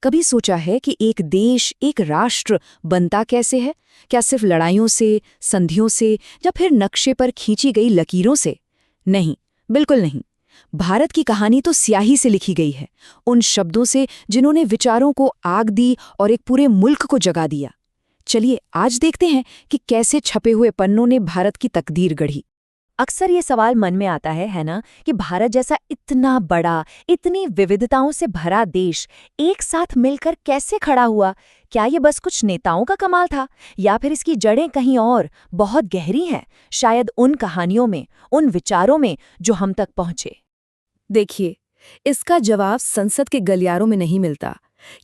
कभी सोचा है कि एक देश, एक राष्ट्र बनता कैसे है? क्या सिर्फ लड़ाइयों से, संधियों से या फिर नक्शे पर खींची गई लकीरों से? नहीं, बिल्कुल नहीं। भारत की कहानी तो स्याही से लिखी गई है, उन शब्दों से जिन्होंने विचारों को आग दी और एक पूरे मुल्क को जगा दिया। चलिए आज देखते हैं कि कैसे छपे हुए पन्नों ने भारत की तकदीर गढ़ी। अक्सर ये सवाल मन में आता है ना, कि भारत जैसा इतना बड़ा, इतनी विविधताओं से भरा देश एक साथ मिलकर कैसे खड़ा हुआ? क्या ये बस कुछ नेताओं का कमाल था, या फिर इसकी जड़ें कहीं और बहुत गहरी हैं, शायद उन कहानियों में, उन विचारों में जो हम तक पहुंचे? देखिए, इसका जवाब संसद के गलियारों में नहीं मिलता।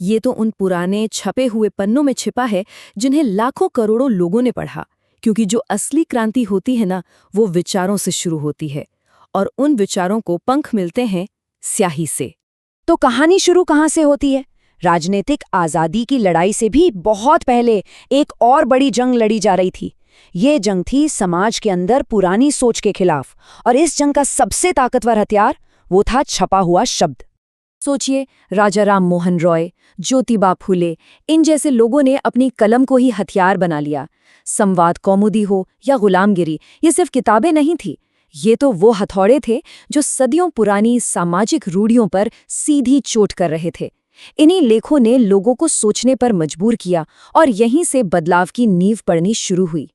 ये तो उन पुराने छपे हुए पन्नों में छिपा है जिन्हें लाखों करोड़ों लोगों ने पढ़ा। क्योंकि जो असली क्रांति होती है ना, वो विचारों से शुरू होती है, और उन विचारों को पंख मिलते हैं स्याही से। तो कहानी शुरू कहाँ से होती है? राजनीतिक आज़ादी की लड़ाई से भी बहुत पहले एक और बड़ी जंग लड़ी जा रही थी। ये जंग थी समाज के अंदर पुरानी सोच के खिलाफ, और इस जंग का सबसे ताकतवर हथियार वो था छपा हुआ शब्द। सोचिए, राजा राम मोहन रॉय, ज्योतिबा फूले, इन जैसे लोगों ने अपनी कलम को ही हथियार बना लिया। संवाद कौमुदी हो या गुलामगिरी, ये सिर्फ किताबें नहीं थी, ये तो वो हथौड़े थे जो सदियों पुरानी सामाजिक रूढ़ियों पर सीधी चोट कर रहे थे। इन्हीं लेखों ने लोगों को सोचने पर मजबूर किया, और यहीं से बदलाव की नींव पड़नी शुरू हुई।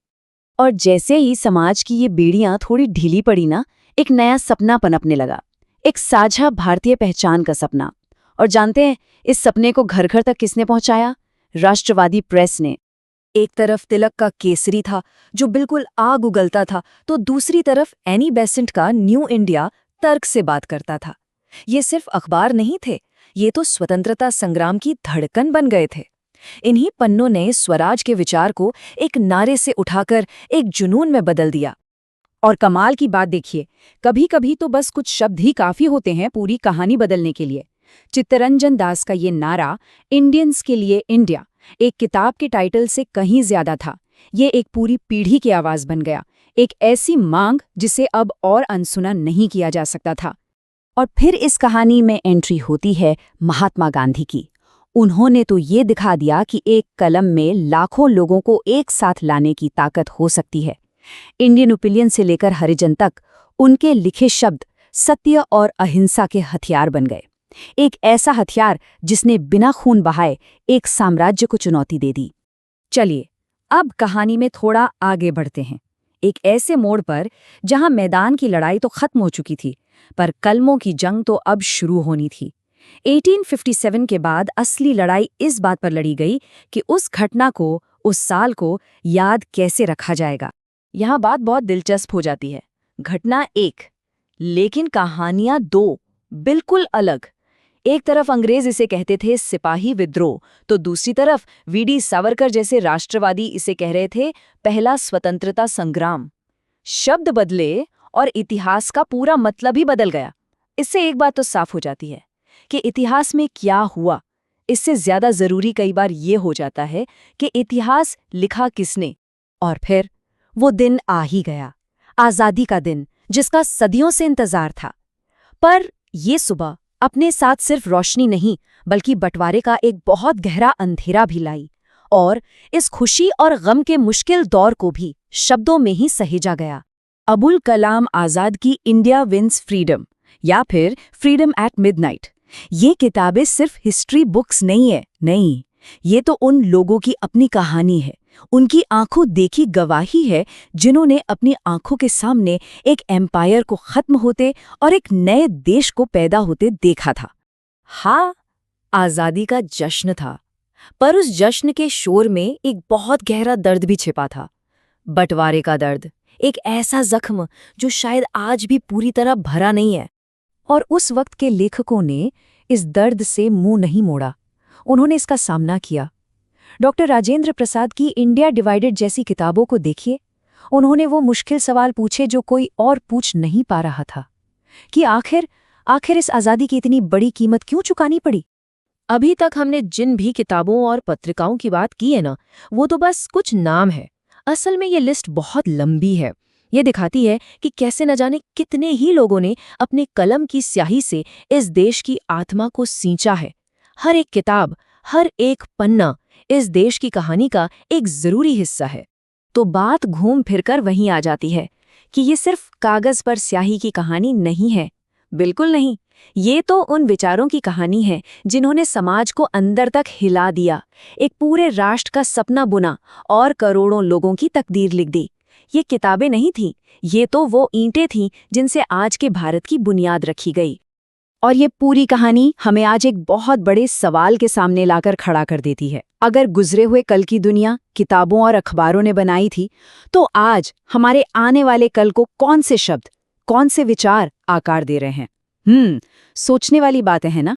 और जैसे ही समाज की ये बेड़ियां थोड़ी ढीली पड़ी ना, एक नया सपना पनपने लगा, एक साझा भारतीय पहचान का सपना। और जानते हैं, इस सपने को घर घर तक किसने पहुंचाया? राष्ट्रवादी प्रेस ने। एक तरफ तिलक का केसरी था, जो बिल्कुल आग उगलता था, तो दूसरी तरफ एनी बेसेंट का न्यू इंडिया तर्क से बात करता था। ये सिर्फ अखबार नहीं थे, ये तो स्वतंत्रता संग्राम की धड़कन बन गए थे। इन्हीं पन्नों ने स्वराज के विचार को एक नारे से उठाकर एक जुनून में बदल दिया। और कमाल की बात देखिए, कभी कभी तो बस कुछ शब्द ही काफी होते हैं पूरी कहानी बदलने के लिए। चित्तरंजन दास का ये नारा, इंडियंस के लिए इंडिया, एक किताब के टाइटल से कहीं ज्यादा था। ये एक पूरी पीढ़ी की आवाज बन गया, एक ऐसी मांग जिसे अब और अनसुना नहीं किया जा सकता था। और फिर इस कहानी में एंट्री होती है महात्मा गांधी की। उन्होंने तो ये दिखा दिया कि एक कलम में लाखों लोगों को एक साथ लाने की ताकत हो सकती है। इंडियन ओपिनियन से लेकर हरिजन तक उनके लिखे शब्द सत्य और अहिंसा के हथियार बन गए। एक ऐसा हथियार जिसने बिना खून बहाए एक साम्राज्य को चुनौती दे दी। चलिए अब कहानी में थोड़ा आगे बढ़ते हैं, एक ऐसे मोड़ पर जहां मैदान की लड़ाई तो खत्म हो चुकी थी, पर कलमों की जंग तो अब शुरू होनी थी। 1857 के बाद असली लड़ाई इस बात पर लड़ी गई कि उस घटना को, उस साल को याद कैसे रखा जाएगा। यहाँ बात बहुत दिलचस्प हो जाती है। घटना एक, लेकिन कहानियां दो, बिल्कुल अलग। एक तरफ अंग्रेज इसे कहते थे सिपाही विद्रोह, तो दूसरी तरफ वीडी सावरकर जैसे राष्ट्रवादी इसे कह रहे थे पहला स्वतंत्रता संग्राम। शब्द बदले और इतिहास का पूरा मतलब ही बदल गया। इससे एक बात तो साफ हो जाती है कि इतिहास में क्या हुआ। इससे ज्यादा जरूरी कई बार ये हो जाता है कि इतिहास लिखा किसने। और फिर वो दिन आ ही गया, आजादी का दिन, जिसका सदियों से इंतजार था। पर ये सुबह अपने साथ सिर्फ रोशनी नहीं, बल्कि बंटवारे का एक बहुत गहरा अंधेरा भी लाई। और इस खुशी और गम के मुश्किल दौर को भी शब्दों में ही सहेजा गया। अबुल कलाम आजाद की इंडिया विंस फ्रीडम, या फिर फ्रीडम एट मिडनाइट, ये किताबें सिर्फ हिस्ट्री बुक्स नहीं है, नहीं, ये तो उन लोगों की अपनी कहानी है, उनकी आंखों देखी गवाही है, जिन्होंने अपनी आंखों के सामने एक एम्पायर को खत्म होते और एक नए देश को पैदा होते देखा था। हाँ, आजादी का जश्न था, पर उस जश्न के शोर में एक बहुत गहरा दर्द भी छिपा था। बंटवारे का दर्द, एक ऐसा जख्म जो शायद आज भी पूरी तरह भरा नहीं है। और उस वक्त के लेखकों ने इस दर्द से मुंह नहीं मोड़ा, उन्होंने इसका सामना किया। डॉक्टर राजेंद्र प्रसाद की इंडिया डिवाइडेड जैसी किताबों को देखिए, उन्होंने वो मुश्किल सवाल पूछे जो कोई और पूछ नहीं पा रहा था, कि आखिर इस आज़ादी की इतनी बड़ी कीमत क्यों चुकानी पड़ी। अभी तक हमने जिन भी किताबों और पत्रिकाओं की बात की है ना, वो तो बस कुछ नाम है। असल में ये लिस्ट बहुत लंबी है। ये दिखाती है कि कैसे न जाने कितने ही लोगों ने अपने कलम की स्याही से इस देश की आत्मा को सींचा है। हर एक किताब, हर एक पन्ना इस देश की कहानी का एक जरूरी हिस्सा है। तो बात घूम फिरकर वहीं आ जाती है कि ये सिर्फ कागज पर स्याही की कहानी नहीं है। बिल्कुल नहीं। ये तो उन विचारों की कहानी है जिन्होंने समाज को अंदर तक हिला दिया, एक पूरे राष्ट्र का सपना बुना और करोड़ों लोगों की तकदीर लिख दी। ये किताबें नहीं थीं, ये तो वो ईंटें थीं जिनसे आज के भारत की बुनियाद रखी गई। और ये पूरी कहानी हमें आज एक बहुत बड़े सवाल के सामने लाकर खड़ा कर देती है। अगर गुजरे हुए कल की दुनिया किताबों और अखबारों ने बनाई थी, तो आज हमारे आने वाले कल को कौन से शब्द, कौन से विचार आकार दे रहे हैं? सोचने वाली बातें हैं ना।